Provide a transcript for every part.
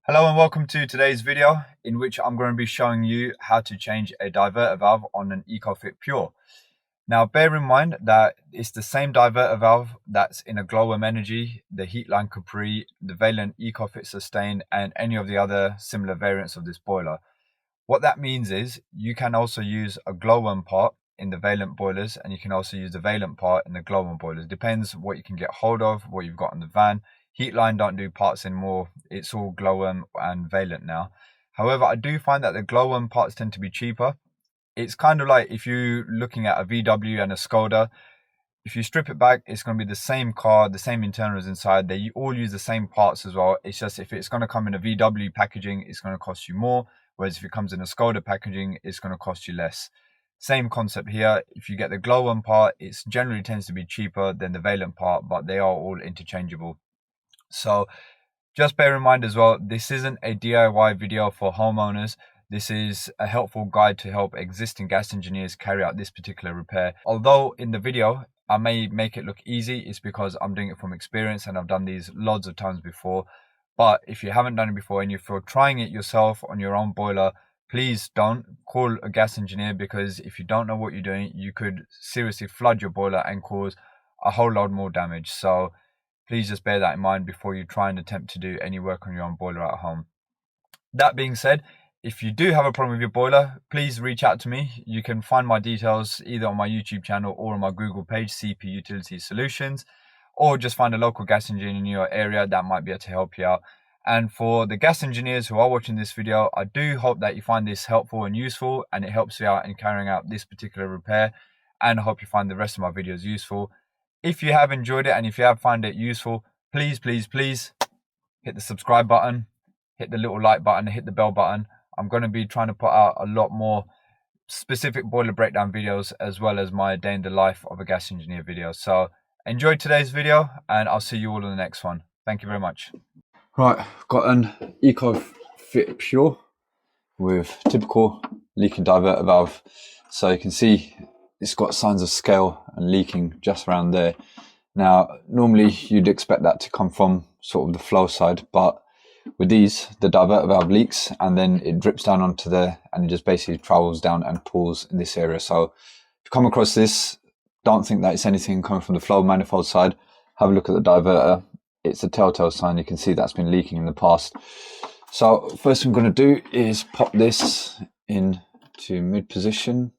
Hello and welcome to today's video in which I'm going to be showing you how to change a diverter valve on an Ecofit Pure. Now bear in mind that it's the same diverter valve that's in a Glowworm Energy, the Heatline Capriz, the Vaillant Ecofit Sustain and any of the other similar variants of this boiler. What that means is you can also use a Glowworm part in the Vaillant boilers and you can also use the Vaillant part in the Glowworm boilers. Depends what you can get hold of, what you've got in the van. Heatline don't do parts anymore, it's all Glowworm and Vaillant now. However, I do find that the Glowworm parts tend to be cheaper. It's kind of like if you're looking at a VW and a Skoda, if you strip it back, it's going to be the same car, the same internals inside. They all use the same parts as well. It's just if it's going to come in a VW packaging, it's going to cost you more. Whereas if it comes in a Skoda packaging, it's going to cost you less. Same concept here. If you get the Glowworm part, it generally tends to be cheaper than the Vaillant part, but they are all interchangeable. So just bear in mind as well, this isn't a DIY video for homeowners. This is a helpful guide to help existing gas engineers carry out this particular repair. Although in the video, I may make it look easy, it's because I'm doing it from experience and I've done these loads of times before. But if you haven't done it before and if you're trying it yourself on your own boiler, please don't call a gas engineer, because if you don't know what you're doing, you could seriously flood your boiler and cause a whole load more damage. So please just bear that in mind before you try and attempt to do any work on your own boiler at home. That being said, if you do have a problem with your boiler, please reach out to me. You can find my details either on my YouTube channel or on my Google page, CP Utility Solutions, or just find a local gas engineer in your area that might be able to help you out. And for the gas engineers who are watching this video, I do hope that you find this helpful and useful and it helps you out in carrying out this particular repair, and I hope you find the rest of my videos useful. If you have enjoyed it and if you have found it useful, please hit the subscribe button, hit the little like button, hit the bell button. I'm going to be trying to put out a lot more specific boiler breakdown videos as well as my day in the life of a gas engineer video. So enjoy today's video and I'll see you all in the next one. Thank you very much. Right, I've got an Ecofit Pure with typical leaking diverter valve. So you can see it's got signs of scale and leaking just around there. Now, normally you'd expect that to come from sort of the flow side, but with these, the diverter valve leaks and then it drips down onto there and it just basically travels down and pulls in this area. So if you come across this, don't think that it's anything coming from the flow manifold side. Have a look at the diverter. It's a telltale sign. You can see that's been leaking in the past. So first thing I'm going to do is pop this into mid position.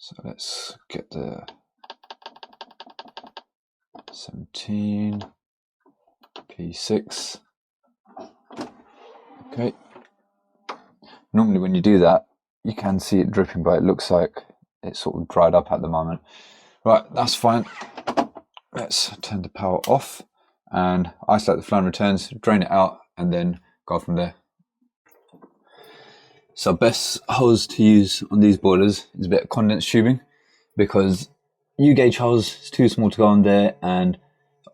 So let's get the 17 P6. Okay. Normally when you do that, you can see it dripping, but it looks like it's sort of dried up at the moment. Right, that's fine. Let's turn the power off and isolate the flow and returns, drain it out, and then go from there. So best hose to use on these boilers is a bit of condensed tubing, because U-gauge hose is too small to go on there, and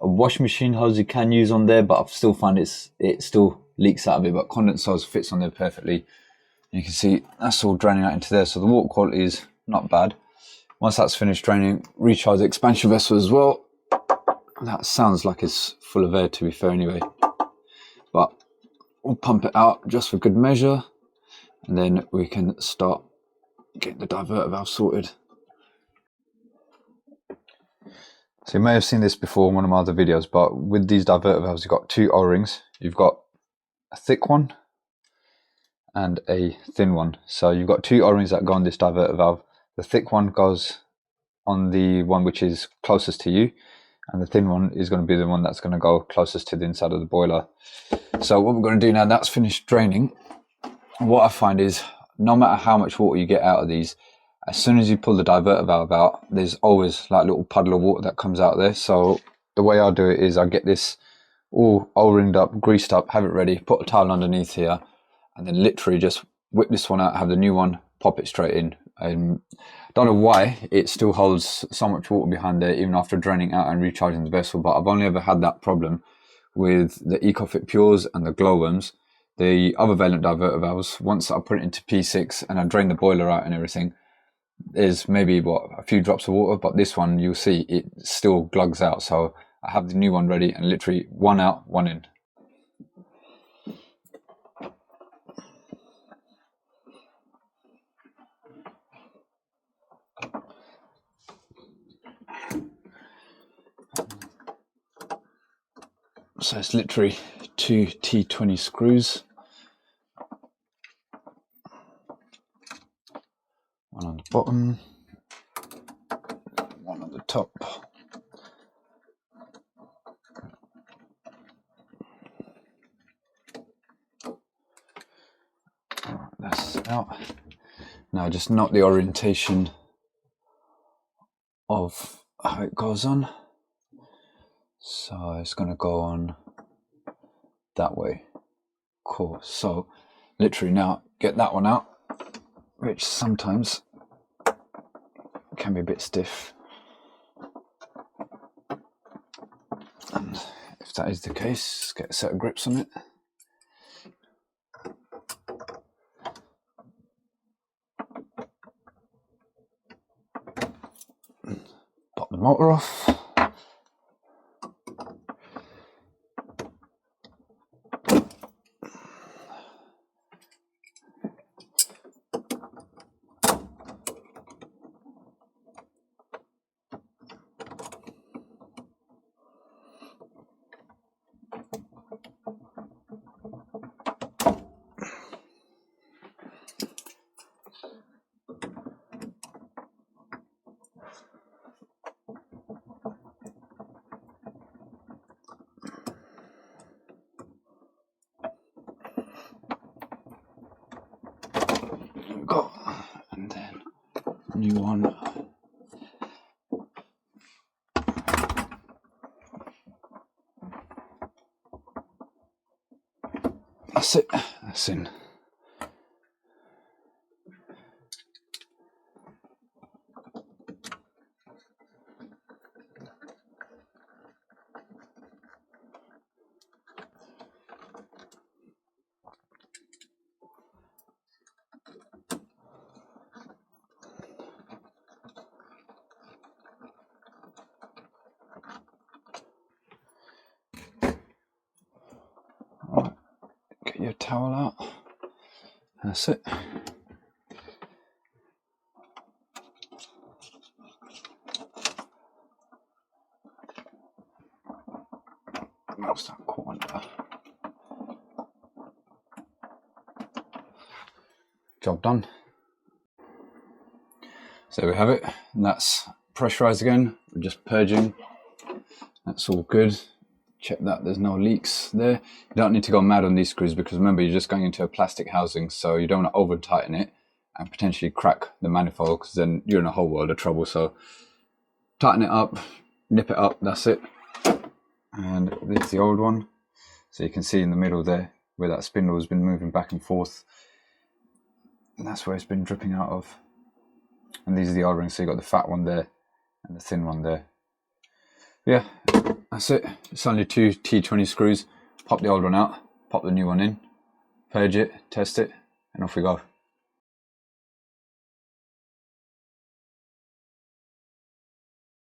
a washing machine hose you can use on there, but I've still found it still leaks out of it, but condensed hose fits on there perfectly. And you can see that's all draining out into there, so the water quality is not bad. Once that's finished draining, recharge the expansion vessel as well. That sounds like it's full of air, to be fair anyway, but we'll pump it out just for good measure. And then we can start getting the diverter valve sorted. So you may have seen this before in one of my other videos, but with these diverter valves, you've got two O-rings. You've got a thick one and a thin one. So you've got two O-rings that go on this diverter valve. The thick one goes on the one which is closest to you, and the thin one is going to be the one that's going to go closest to the inside of the boiler. So what we're going to do now, that's finished draining. What I find is no matter how much water you get out of these, as soon as you pull the diverter valve out, there's always like a little puddle of water that comes out there. So the way I do it is I get this all O-ringed up, greased up, have it ready, put a towel underneath here, and then literally just whip this one out, have the new one, pop it straight in. Don't know why it still holds so much water behind there even after draining out and recharging the vessel, but I've only ever had that problem with the Ecofit Pures and the Glowworms. The other Vaillant diverter valves, once I put it into P6 and I drain the boiler out and everything, there's maybe a few drops of water, but this one you'll see it still glugs out. So I have the new one ready and literally one out, one in. So it's literally 2 T20 screws. One on the bottom, one on the top. Alright, that's out. Now just note the orientation of how it goes on. So it's going to go on that way. Cool. So literally now get that one out, which sometimes can be a bit stiff. And if that is the case, get a set of grips on it. Pop the motor off. Go, and then new one. That's it. That's in. Right. Get your towel out. That's it. That's that corner. Job done. So there we have it, and that's pressurized again. We're just purging. That's all good. Check that there's no leaks there. You don't need to go mad on these screws because remember you're just going into a plastic housing, so you don't want to over tighten it and potentially crack the manifold because then you're in a whole world of trouble. So tighten it up, nip it up, that's it. And this is the old one. So you can see in the middle there where that spindle has been moving back and forth. And that's where it's been dripping out of. And these are the O-rings, so you've got the fat one there and the thin one there. Yeah, that's it. It's only 2 T20 screws. Pop the old one out, pop the new one in, purge it, test it, and off we go.